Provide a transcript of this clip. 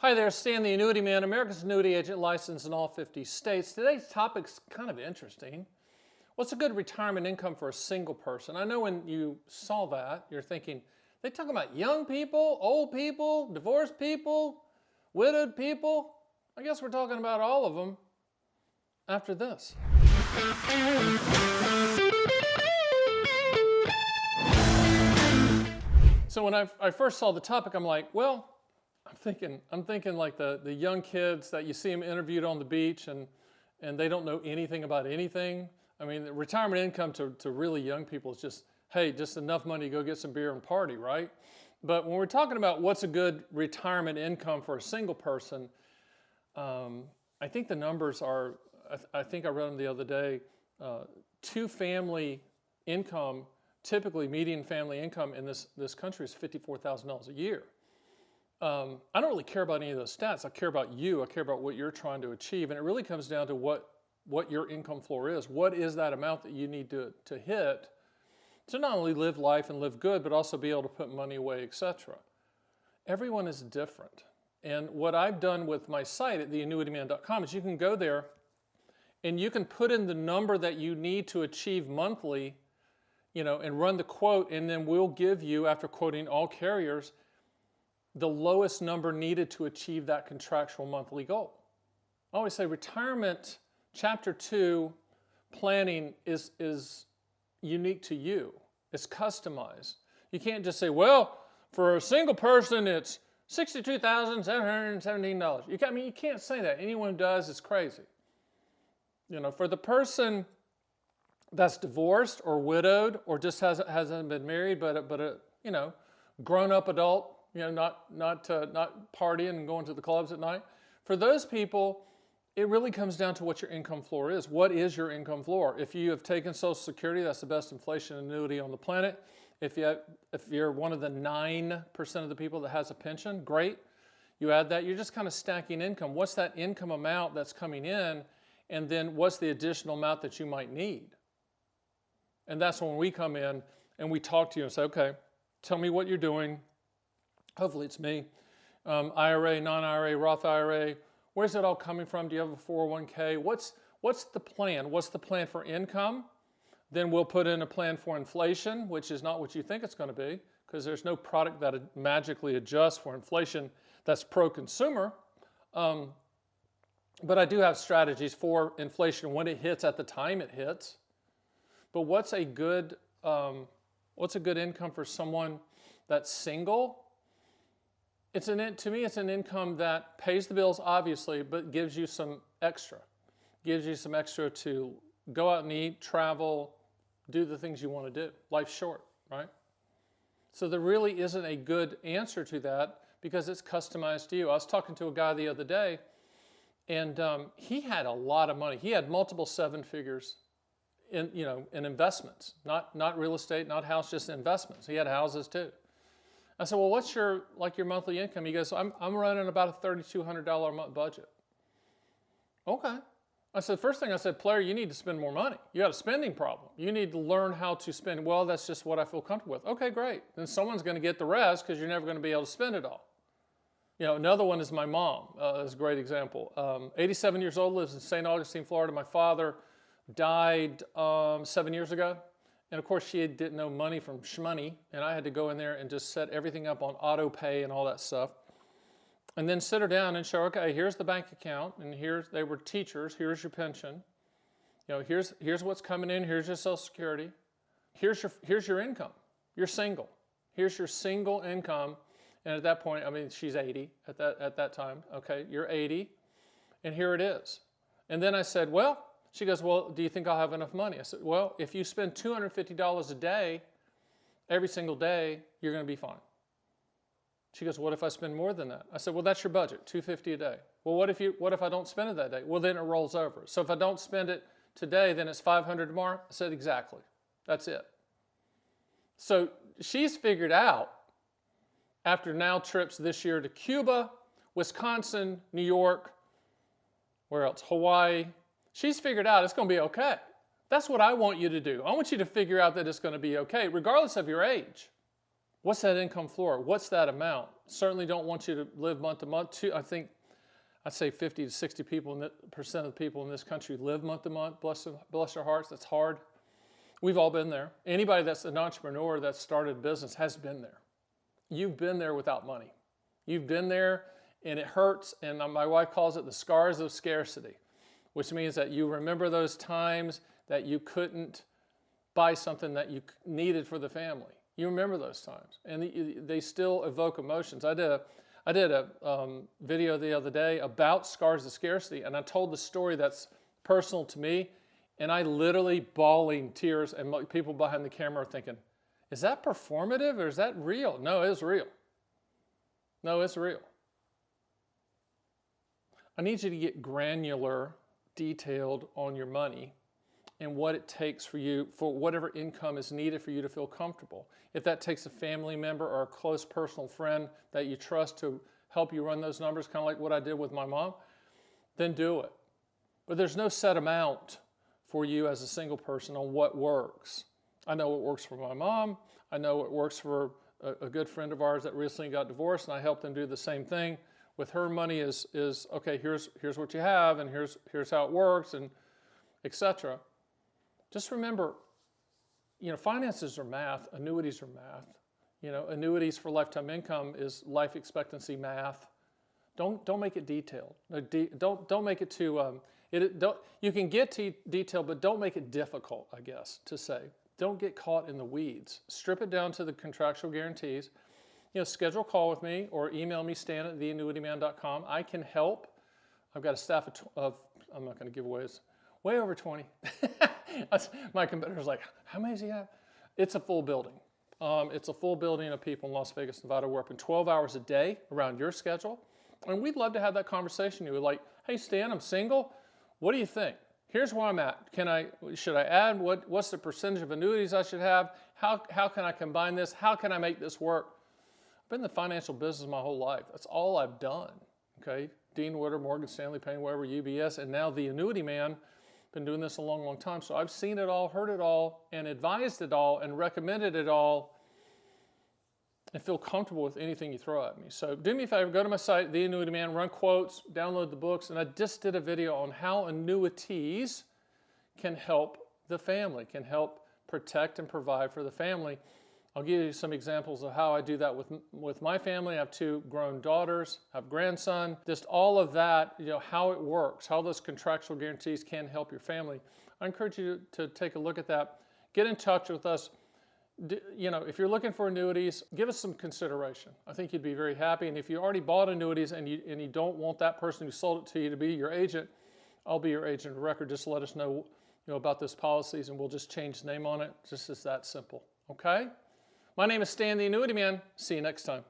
Hi there, Stan the Annuity Man, America's annuity agent licensed in all 50 states. Today's topic's kind of interesting. What's a good retirement income for a single person? I know when you saw that, you're thinking, they talking about young people, old people, divorced people, widowed people? I guess we're talking about all of them after this. So when I first saw the topic, I'm like, well, I'm thinking like the young kids that you see them interviewed on the beach and they don't know anything about anything. I mean, the retirement income to really young people is just, hey, just enough money to go get some beer and party, right? But when we're talking about what's a good retirement income for a single person, I think the numbers are, I think I read them the other day, two-family income, typically median family income in this country is $54,000 a year. I don't really care about any of those stats. I care about you. I care about what you're trying to achieve. And it really comes down to what your income floor is. What is that amount that you need to hit to not only live life and live good, but also be able to put money away, etc. Everyone is different. And what I've done with my site at theannuityman.com is you can go there and you can put in the number that you need to achieve monthly, and run the quote, and then we'll give you, after quoting all carriers, the lowest number needed to achieve that contractual monthly goal. I always say retirement, chapter 2, planning is unique to you. It's customized. You can't just say, well, for a single person, it's $62,717. You can't say that. Anyone who does is crazy. For the person that's divorced or widowed or just hasn't been married, but a grown-up adult, not partying and going to the clubs at night. For those people, it really comes down to what your income floor is. What is your income floor? If you have taken Social Security, that's the best inflation annuity on the planet. If you're one of the 9% of the people that has a pension, great. You add that, you're just kind of stacking income. What's that income amount that's coming in? And then what's the additional amount that you might need? And that's when we come in and we talk to you and say, okay, tell me what you're doing. Hopefully it's me. IRA, non-IRA, Roth IRA. Where's it all coming from? Do you have a 401k? What's the plan? What's the plan for income? Then we'll put in a plan for inflation, which is not what you think it's going to be, because there's no product that magically adjusts for inflation that's pro-consumer. But I do have strategies for inflation when it hits at the time it hits. But what's a good income for someone that's single? To me, it's an income that pays the bills, obviously, but gives you some extra. Gives you some extra to go out and eat, travel, do the things you want to do. Life's short, right? So there really isn't a good answer to that because it's customized to you. I was talking to a guy the other day, and he had a lot of money. He had multiple seven figures in investments, not real estate, not house, just investments. He had houses too. I said, well, what's your monthly income? He goes, I'm running about a $3,200 a month budget. Okay. I said, first thing I said, player, you need to spend more money. You got a spending problem. You need to learn how to spend. Well, that's just what I feel comfortable with. Okay, great. Then someone's going to get the rest because you're never going to be able to spend it all. Another one is my mom. Is a great example. 87 years old, lives in St. Augustine, Florida. My father died 7 years ago. And of course, she didn't know money from shmoney, and I had to go in there and just set everything up on auto pay and all that stuff. And then sit her down and show her, okay, here's the bank account, and they were teachers, here's your pension. Here's what's coming in, here's your Social Security. Here's your income. You're single. Here's your single income. And at that point, she's 80 at that time. Okay, you're 80, and here it is. And then I said, well, she goes, well, do you think I'll have enough money? I said, well, if you spend $250 a day, every single day, you're going to be fine. She goes, what if I spend more than that? I said, well, that's your budget, $250 a day. Well, what if I don't spend it that day? Well, then it rolls over. So if I don't spend it today, then it's $500 tomorrow? I said, exactly. That's it. So she's figured out, after now trips this year to Cuba, Wisconsin, New York, where else? Hawaii. She's figured out it's going to be okay. That's what I want you to do. I want you to figure out that it's going to be okay, regardless of your age. What's that income floor? What's that amount? Certainly don't want you to live month to month. I'd say 50 to 60% of the people in this country live month to month. Bless their hearts. That's hard. We've all been there. Anybody that's an entrepreneur that started a business has been there. You've been there without money. You've been there, and it hurts, and my wife calls it the scars of scarcity, which means that you remember those times that you couldn't buy something that you needed for the family. You remember those times, and they still evoke emotions. I did a video the other day about scars of scarcity, and I told the story that's personal to me, and I literally bawling tears, and people behind the camera are thinking, is that performative or is that real? No, it's real. No, it's real. I need you to get granular, detailed on your money and what it takes for you, for whatever income is needed for you to feel comfortable. If that takes a family member or a close personal friend that you trust to help you run those numbers, kind of like what I did with my mom, then do it. But there's no set amount for you as a single person on what works. I know what works for my mom. I know what works for a good friend of ours that recently got divorced, and I helped them do the same thing. With her money is okay, here's what you have, and here's how it works, and etc. Just remember, finances are math, annuities are math. Annuities for lifetime income is life expectancy math. Don't make it detailed. Don't make it too. You can get to detail, but don't make it difficult, I guess, to say. Don't get caught in the weeds. Strip it down to the contractual guarantees. Schedule a call with me or email me, stan@theannuityman.com. I can help. I've got a staff of I'm not going to give away, way over 20. My competitor's like, how many does he have? It's a full building. It's a full building of people in Las Vegas, Nevada, working 12 hours a day around your schedule. And we'd love to have that conversation. You would like, hey, Stan, I'm single. What do you think? Here's where I'm at. Should I add? What's the percentage of annuities I should have? How can I combine this? How can I make this work? I've been in the financial business my whole life. That's all I've done. Okay, Dean Witter, Morgan Stanley, Payne Weber, UBS, and now the Annuity Man. Been doing this a long, long time. So I've seen it all, heard it all, and advised it all, and recommended it all, and feel comfortable with anything you throw at me. So do me a favor, go to my site, The Annuity Man, run quotes, download the books, and I just did a video on how annuities can help the family, can help protect and provide for the family. I'll give you some examples of how I do that with my family. I have 2 grown daughters, I have a grandson, just all of that, how it works, how those contractual guarantees can help your family. I encourage you to take a look at that. Get in touch with us. If you're looking for annuities, give us some consideration. I think you'd be very happy. And if you already bought annuities and you don't want that person who sold it to you to be your agent, I'll be your agent of record. Just let us know, about those policies, and we'll just change the name on it. Just as that simple. Okay? My name is Stan, the Annuity Man. See you next time.